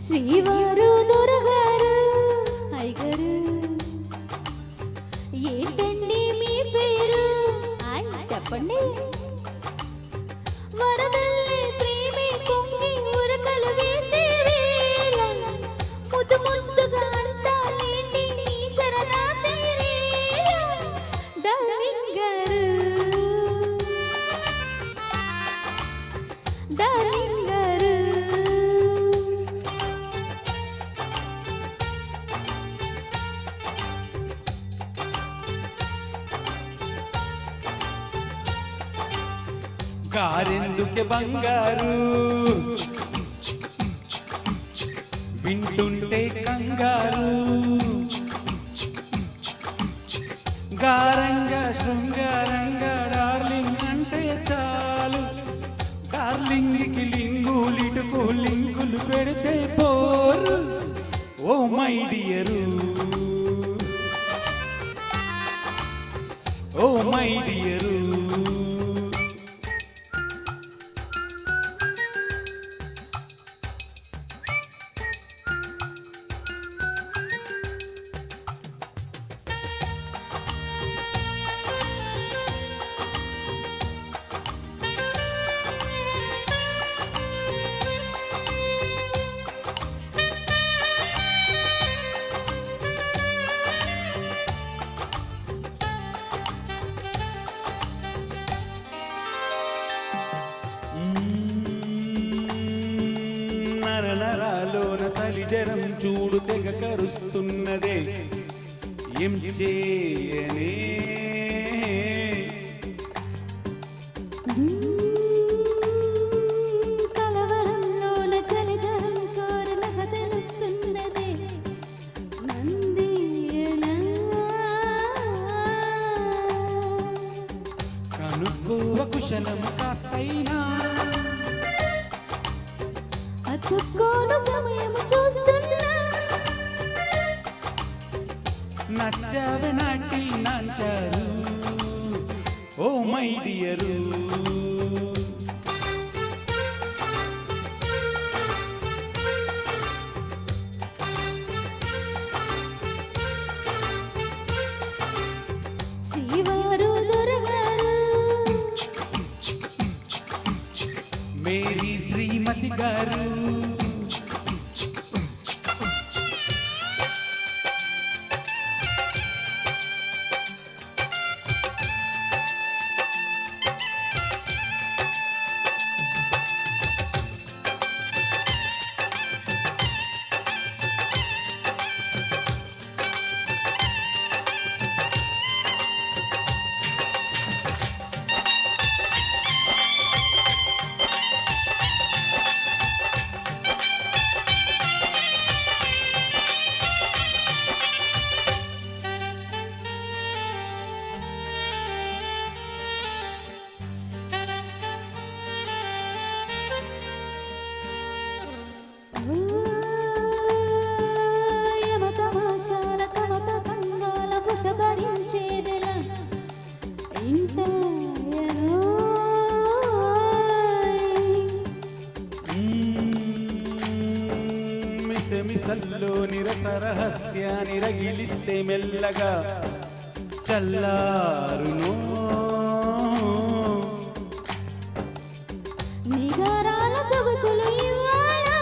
శ్రీవారు దొరగారు ఐగరు ఏంటండి మీ పేరు చెప్పండి. వరదల్లి ప్రేమే పొంగి ఉరకలు వేసే వేళ ముద్దు ముద్దుగా అంటాలేంటి నీ సరదా తీరేలా డార్లింగ్ గారు డార్లింగ్ గారు. గారెందుకే బంగారు వింటుంటే కంగారు గారంగా శృంగారంగా డార్లింగ్ అంటే చాలు డార్లింగ్కి లింగులిటుకు లింకులు పెడితే పోరు oh my dear oh my dear. నరనరాలోన సలిజరం చూడు తెగ కరుస్తున్నదే ఏం చేయనే కలవరంలోన చలిజరం కోరిన సతలుస్తున్నదే నందియలా కనుకోవ కుశలం కాస్తైనా అతుక్కోను సమయం చూస్తున్నా నచ్చావే నాటి నాంచారు ఓ మై డియరు. శ్రీవారు దొరగారు మేరీ శ్రీమతి గారు మిసమిసల్లో నిరస రహస్యాన్ని రగిలిస్తే మెల్లగా చల్లారును నిగరాల సొగసులు ఇవ్వాలా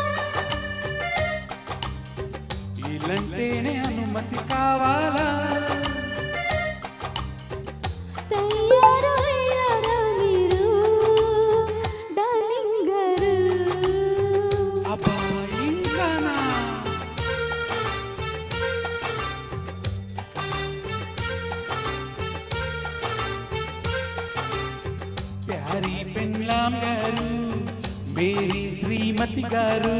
ఇలాంటేనే అనుమతి కావాలా తయారు అయ్యారా మీరు డార్లింగ్ గారు. అబ్బా ఇంకానా ప్యారీ పెన్లాం గారు మేరీ శ్రీమతి గారు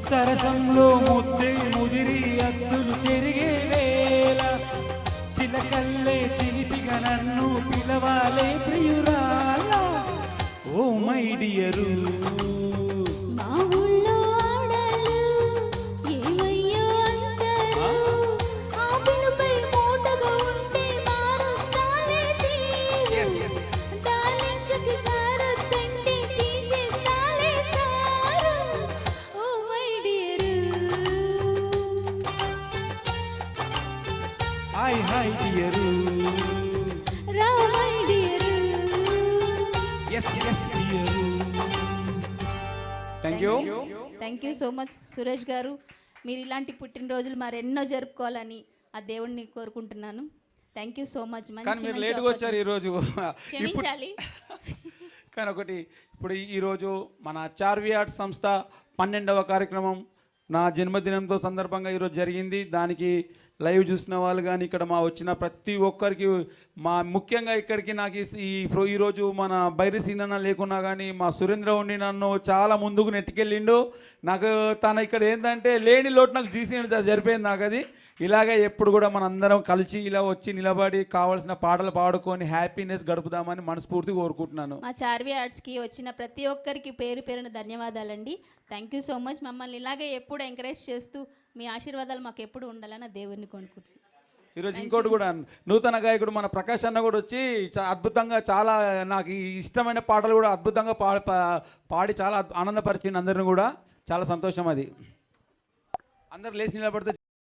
సరసంలో ముద్దే ముదిరి అద్దులు చెరిగే వేళ చిలకల్లే చిలిపిగా నన్ను పిలవాలే ప్రియురాలా ఓ మై డియరు. మా ఊళ్ళో ఆడాలు ఏమయ్యో అంటారు ఆ పిలుపై మూటగా ఉంటే మారుస్తాలే తీరు డార్లింగ్కి కారొద్దంటే తీసేస్తాలే sir oh my dear. Hi hi dear, రా my dear. Yes yes dear. Thank you. Thank you so much Suresh గారు. మీరు ఇలాంటి పుట్టినరోజులు మరెన్నో జరుపుకోవాలని ఆ దేవుడిని కోరుకుంటున్నాను. Thank you so much. కానీ మీరు లేట్గా వచ్చారు ఈరోజు. క్షమించాలి. కానీ ఒకటి, ఇప్పుడు ఈరోజు మన చార్వి ఆర్ట్స్ సంస్థ 12వ కార్యక్రమం నా జన్మదినంతో సందర్భంగా ఈరోజు జరిగింది. దానికి లైవ్ చూసిన వాళ్ళు కానీ ఇక్కడ మా వచ్చిన ప్రతి ఒక్కరికి మా ముఖ్యంగా ఇక్కడికి నాకు ఈరోజు మన బైరి సీనన్న లేకున్నా కానీ మా సురేంద్ర ఉండి నన్ను చాలా ముందుకు నెట్టుకెళ్ళిండు. నాకు తన ఇక్కడ ఏంటంటే లేని లోటు నాకు జీసీ జరిపోయింది నాకు అది. ఇలాగే ఎప్పుడు కూడా మనందరం కలిసి ఇలా వచ్చి నిలబడి కావాల్సిన పాటలు పాడుకొని హ్యాపీనెస్ గడుపుదామని మనస్ఫూర్తిగా కోరుకుంటున్నాను. మా చార్వి ఆర్ట్స్కి వచ్చిన ప్రతి ఒక్కరికి పేరు పేరున ధన్యవాదాలండి. Thank you so much. మమ్మల్ని ఇలాగే ఎప్పుడు ఎంకరేజ్ చేస్తూ మీ ఆశీర్వాదాలు మాకు ఎప్పుడు ఉండాలని దేవుడిని కొనుక్కుంటున్నాను. ఈరోజు ఇంకోటి కూడా నూతన గాయకుడు మన ప్రకాష్ అన్న కూడా వచ్చి అద్భుతంగా చాలా నాకు ఇష్టమైన పాటలు కూడా అద్భుతంగా పాడి చాలా ఆనందపరిచింది అందరిని కూడా. చాలా సంతోషం అది. అందరు లేచి నిలబడితే